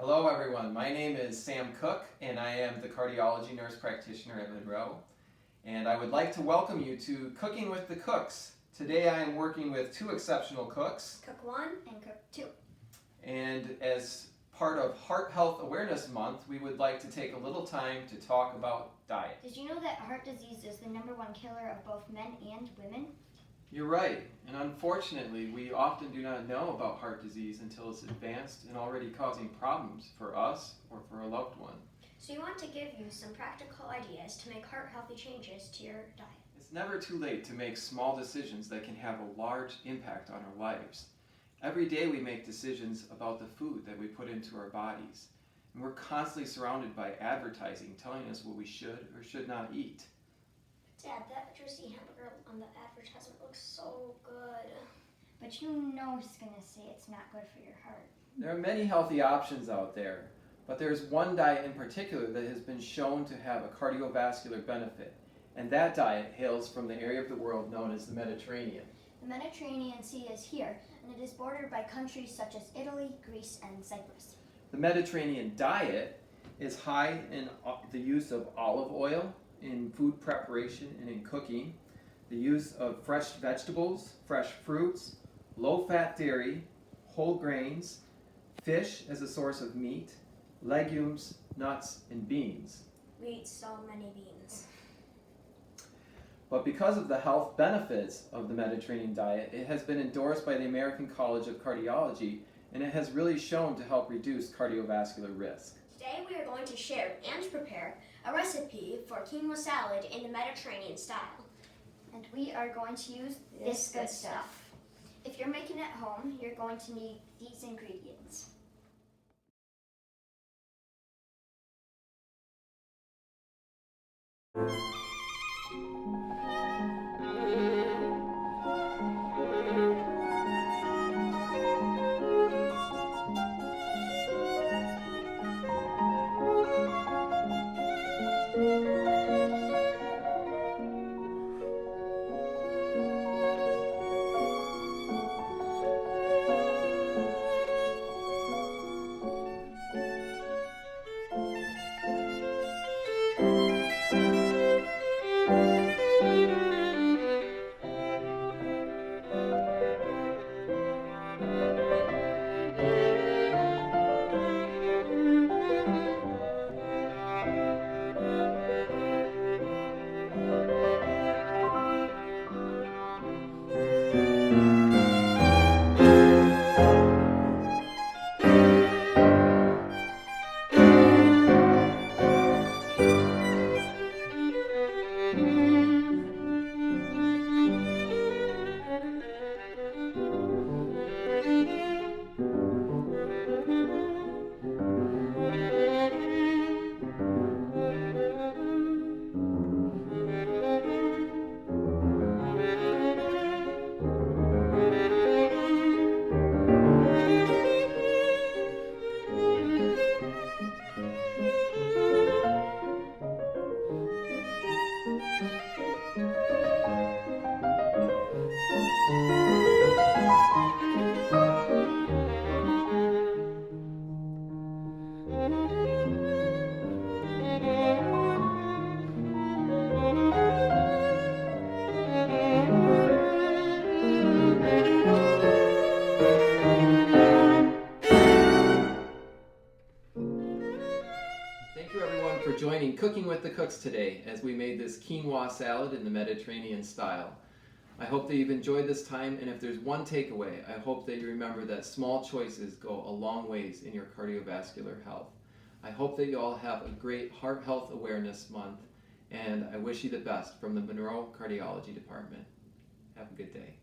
Hello everyone, my name is Sam Cook and I am the Cardiology Nurse Practitioner at Monroe. And I would like to welcome you to Cooking with the Cooks. Today I am working with two exceptional cooks. Cook 1 and Cook 2. And as part of Heart Health Awareness Month, we would like to take a little time to talk about diet. Did you know that heart disease is the #1 killer of both men and women? You're right, and unfortunately we often do not know about heart disease until it's advanced and already causing problems for us or for a loved one. So we want to give you some practical ideas to make heart-healthy changes to your diet. It's never too late to make small decisions that can have a large impact on our lives. Every day we make decisions about the food that we put into our bodies, and we're constantly surrounded by advertising telling us what we should or should not eat. Dad, that juicy hamburger on the advertisement looks so good. But you know he's going to say it's not good for your heart. There are many healthy options out there, but there's one diet in particular that has been shown to have a cardiovascular benefit, and that diet hails from the area of the world known as the Mediterranean. The Mediterranean Sea is here, and it is bordered by countries such as Italy, Greece, and Cyprus. The Mediterranean diet is high in the use of olive oil, in food preparation and in cooking, the use of fresh vegetables, fresh fruits, low-fat dairy, whole grains, fish as a source of meat, legumes, nuts, and beans. We eat so many beans. But because of the health benefits of the Mediterranean diet, it has been endorsed by the American College of Cardiology, and it has really shown to help reduce cardiovascular risk. Today we are going to share and prepare a recipe for quinoa salad in the Mediterranean style. And we are going to use this good stuff. If you're making it at home, you're going to need these ingredients. Thank you everyone for joining Cooking with the Cooks today as we made this quinoa salad in the Mediterranean style. I hope that you've enjoyed this time, and if there's one takeaway, I hope that you remember that small choices go a long ways in your cardiovascular health. I hope that you all have a great Heart Health Awareness Month, and I wish you the best from the Monroe Cardiology Department. Have a good day.